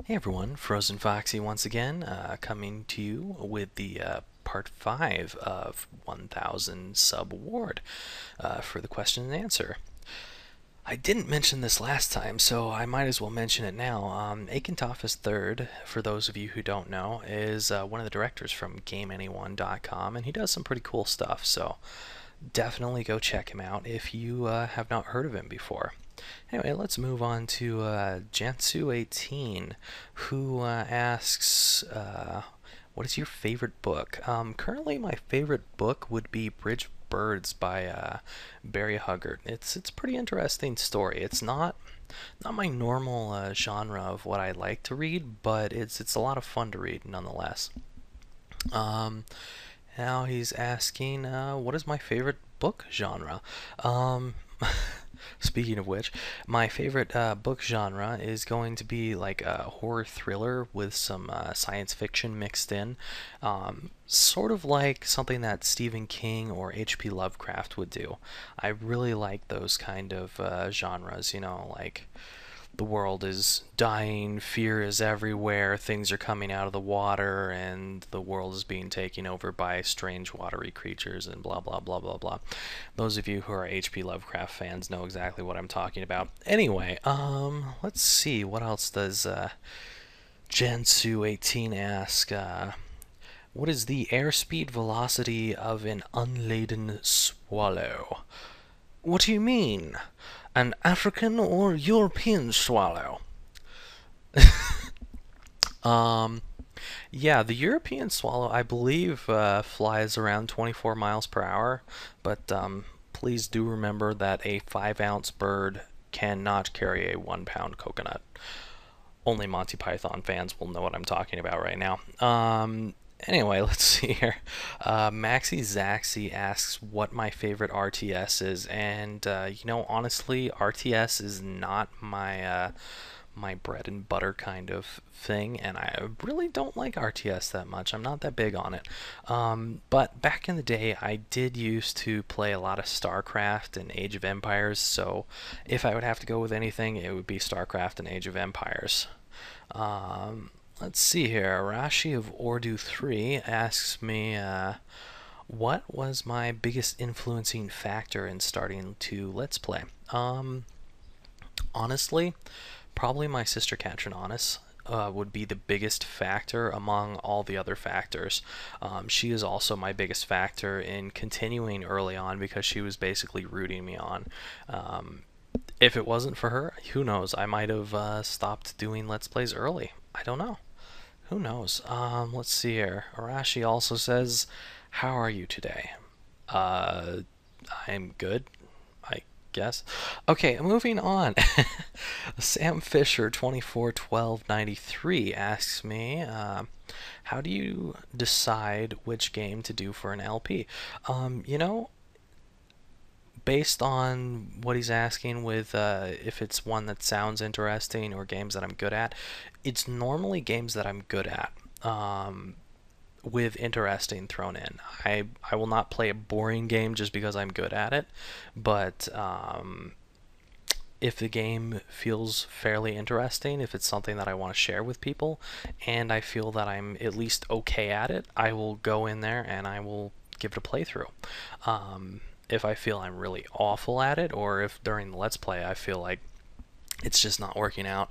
Hey everyone, FrozenFoxy once again, coming to you with the part 5 of 1000 sub award for the question and answer. I didn't mention this last time, so I might as well mention it now. Akintofis III, for those of you who don't know, is one of the directors from GameAnyone.com, and he does some pretty cool stuff, so definitely go check him out if you have not heard of him before. Anyway, let's move on to Jansu18, who asks, what is your favorite book? Currently, my favorite book would be Bridge of Birds by Barry Huggard. It's a pretty interesting story. It's not my normal genre of what I like to read, but it's a lot of fun to read nonetheless. Um, Now he's asking, what is my favorite book genre? Um, Speaking of which, my favorite book genre is going to be like a horror thriller with some science fiction mixed in. Sort of like something that Stephen King or H.P. Lovecraft would do. I really like those kind of genres, like the world is dying, fear is everywhere, things are coming out of the water, and the world is being taken over by strange watery creatures, and blah blah blah blah blah. Those of you who are H.P. Lovecraft fans know exactly what I'm talking about. Anyway, let's see, what else does Jansu18 ask? What is the airspeed velocity of an unladen swallow? What do you mean? An African or European swallow? Um, yeah, the European swallow, I believe, flies around 24 miles per hour, but please do remember that a 5-ounce bird cannot carry a 1-pound coconut. Only Monty Python fans will know what I'm talking about right now. Anyway, let's see here. Maxi Zaxi asks what my favorite RTS is, and honestly, RTS is not my bread and butter kind of thing, and I really don't like RTS that much. I'm not that big on it. But back in the day, I did used to play a lot of StarCraft and Age of Empires, so if I would have to go with anything, it would be StarCraft and Age of Empires. Um, let's see here. Arashi of Ordu 3 asks me, what was my biggest influencing factor in starting to Let's Play? Honestly, probably my sister Catriona would be the biggest factor among all the other factors. She is also my biggest factor in continuing early on because she was basically rooting me on. If it wasn't for her, who knows? I might have stopped doing Let's Plays early. I don't know. Who knows? Let's see here. Arashi also says, how are you today? Uh, I'm good, I guess. Okay, moving on. Sam Fisher 241293 asks me, how do you decide which game to do for an LP? Um, you know, Based on what he's asking with if it's one that sounds interesting or games that I'm good at, it's normally games that I'm good at. With interesting thrown in. I will not play a boring game just because I'm good at it, but if the game feels fairly interesting, if it's something that I want to share with people, and I feel that I'm at least okay at it, I will go in there and I will give it a playthrough. If I feel I'm really awful at it, or if during the Let's Play I feel like it's just not working out,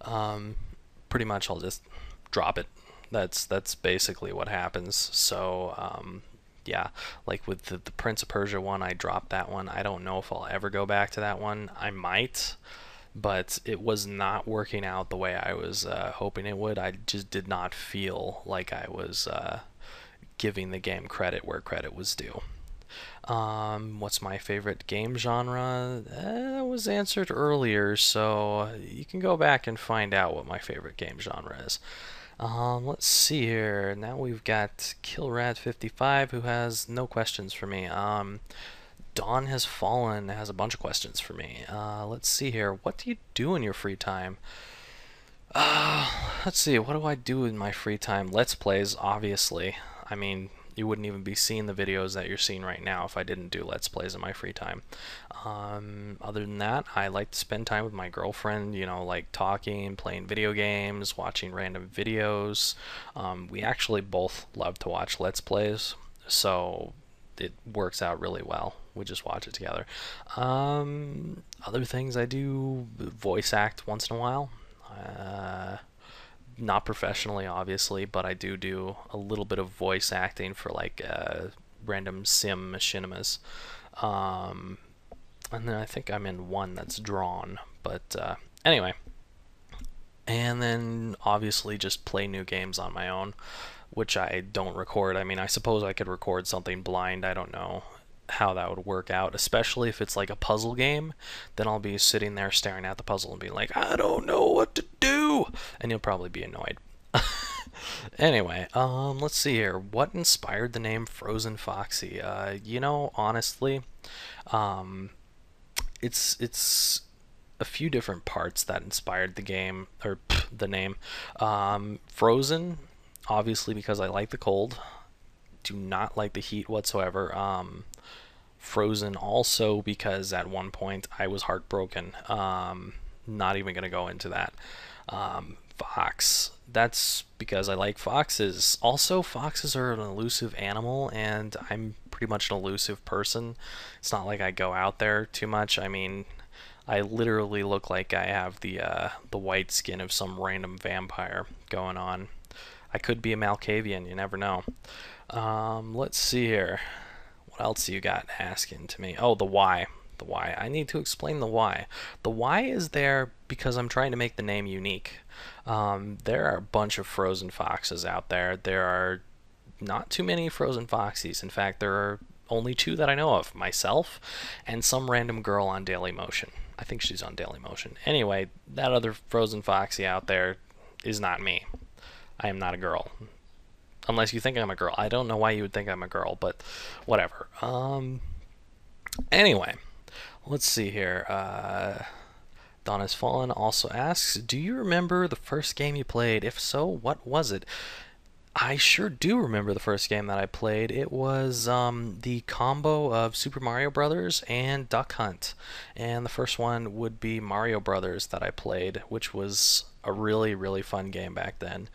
um, pretty much I'll just drop it. That's basically what happens. So yeah, like with the Prince of Persia one, I dropped that one. I don't know if I'll ever go back to that one. I might, but it was not working out the way I was hoping it would. I just did not feel like I was giving the game credit where credit was due. What's my favorite game genre? That was answered earlier, so you can go back and find out what my favorite game genre is. Let's see here. Now we've got Killrad55 who has no questions for me. Dawn Has Fallen has a bunch of questions for me. Let's see here. What do you do in your free time? Let's see. What do I do in my free time? Let's plays, obviously. I mean, You wouldn't even be seeing the videos that you're seeing right now if I didn't do Let's Plays in my free time. Other than that, I like to spend time with my girlfriend, you know, like talking, playing video games, watching random videos. We actually both love to watch Let's Plays, so it works out really well. We just watch it together. Other things I do, voice act once in a while. Not professionally, obviously, but I do a little bit of voice acting for like random sim machinimas. Um, and then I think I'm in one that's drawn. But anyway, and then obviously just play new games on my own, which I don't record. I mean, I suppose I could record something blind. I don't know how that would work out, especially if it's like a puzzle game. Then I'll be sitting there staring at the puzzle and be like, I don't know what to do, and you'll probably be annoyed. Anyway, let's see here. What inspired the name FrozenFoxy? You know, honestly, um, it's a few different parts that inspired the game or the name. Frozen, obviously because I like the cold. Do not like the heat whatsoever. Frozen also because at one point I was heartbroken. Not even gonna go into that. Fox. That's because I like foxes. Also, foxes are an elusive animal, and I'm pretty much an elusive person. It's not like I go out there too much. I mean, I literally look like I have the white skin of some random vampire going on. I could be a Malkavian, you never know. Let's see here. What else you got asking to me? Oh, the why. The why. I need to explain the why. The why is there because I'm trying to make the name unique. There are a bunch of frozen foxes out there. There are not too many FrozenFoxys. In fact, there are only two that I know of, myself and some random girl on Dailymotion. I think she's on Dailymotion. Anyway, that other FrozenFoxy out there is not me. I am not a girl. Unless you think I'm a girl. I don't know why you would think I'm a girl, but whatever. Anyway, let's see here. Donna's Fallen also asks, do you remember the first game you played? If so, what was it? I sure do remember the first game that I played. It was the combo of Super Mario Brothers and Duck Hunt. And the first one would be Mario Brothers that I played, which was a really, really fun game back then.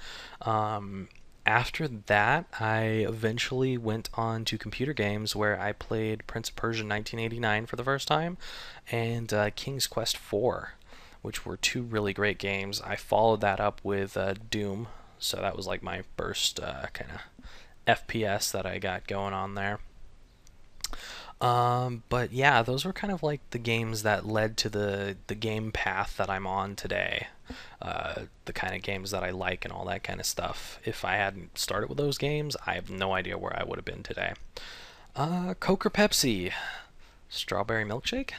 After that, I eventually went on to computer games where I played Prince of Persia 1989 for the first time and King's Quest 4, which were two really great games. I followed that up with Doom, so that was like my first kind of FPS that I got going on there. But yeah, those were kind of like the games that led to the game path that I'm on today. The kind of games that I like and all that kind of stuff. If I hadn't started with those games, I have no idea where I would have been today. Coke or Pepsi? Strawberry milkshake?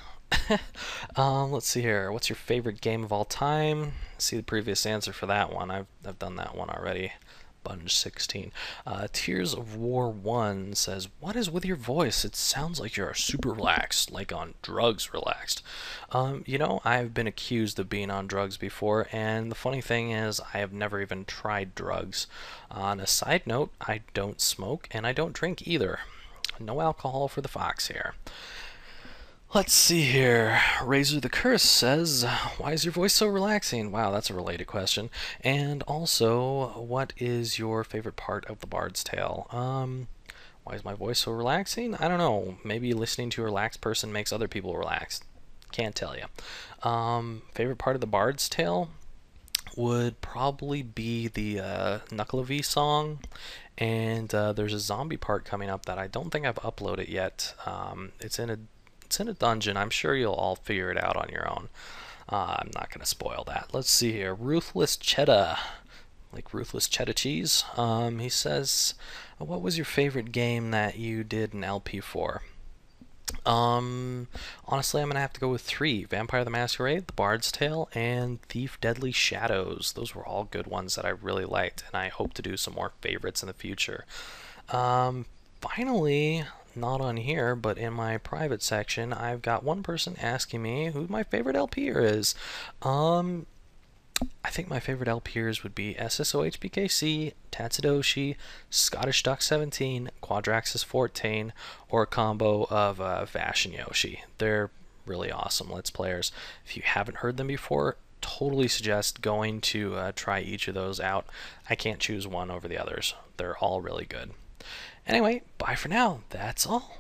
Let's see here. What's your favorite game of all time? See the previous answer for that one. I've done that one already. Bunge 16. Tears of War 1 says, what is with your voice? It sounds like you're super relaxed, like on drugs relaxed. You know, I've been accused of being on drugs before, and the funny thing is, I have never even tried drugs. On a side note, I don't smoke, and I don't drink either. No alcohol for the fox here. Let's see here. Razor the Curse says, why is your voice so relaxing? Wow, that's a related question. And also, what is your favorite part of the Bard's Tale? Why is my voice so relaxing? I don't know. Maybe listening to a relaxed person makes other people relaxed. Can't tell you. Favorite part of the Bard's Tale would probably be the Knuckle of V song. And there's a zombie part coming up that I don't think I've uploaded yet. It's in a dungeon. I'm sure you'll all figure it out on your own. I'm not going to spoil that. Let's see here. Ruthless Cheddar. Like Ruthless Cheddar Cheese. He says, what was your favorite game that you did an LP for? Honestly, I'm going to have to go with 3. Vampire the Masquerade, The Bard's Tale, and Thief Deadly Shadows. Those were all good ones that I really liked, and I hope to do some more favorites in the future. Finally, not on here, but in my private section, I've got one person asking me who my favorite LPer is. I think my favorite LPers would be SSOHBKC, Tatsudoshi, Scottish Duck 17, Quadraxis 14, or a combo of Vash and Yoshi. They're really awesome Let's Players. If you haven't heard them before, totally suggest going to try each of those out. I can't choose one over the others. They're all really good. Anyway, bye for now. That's all.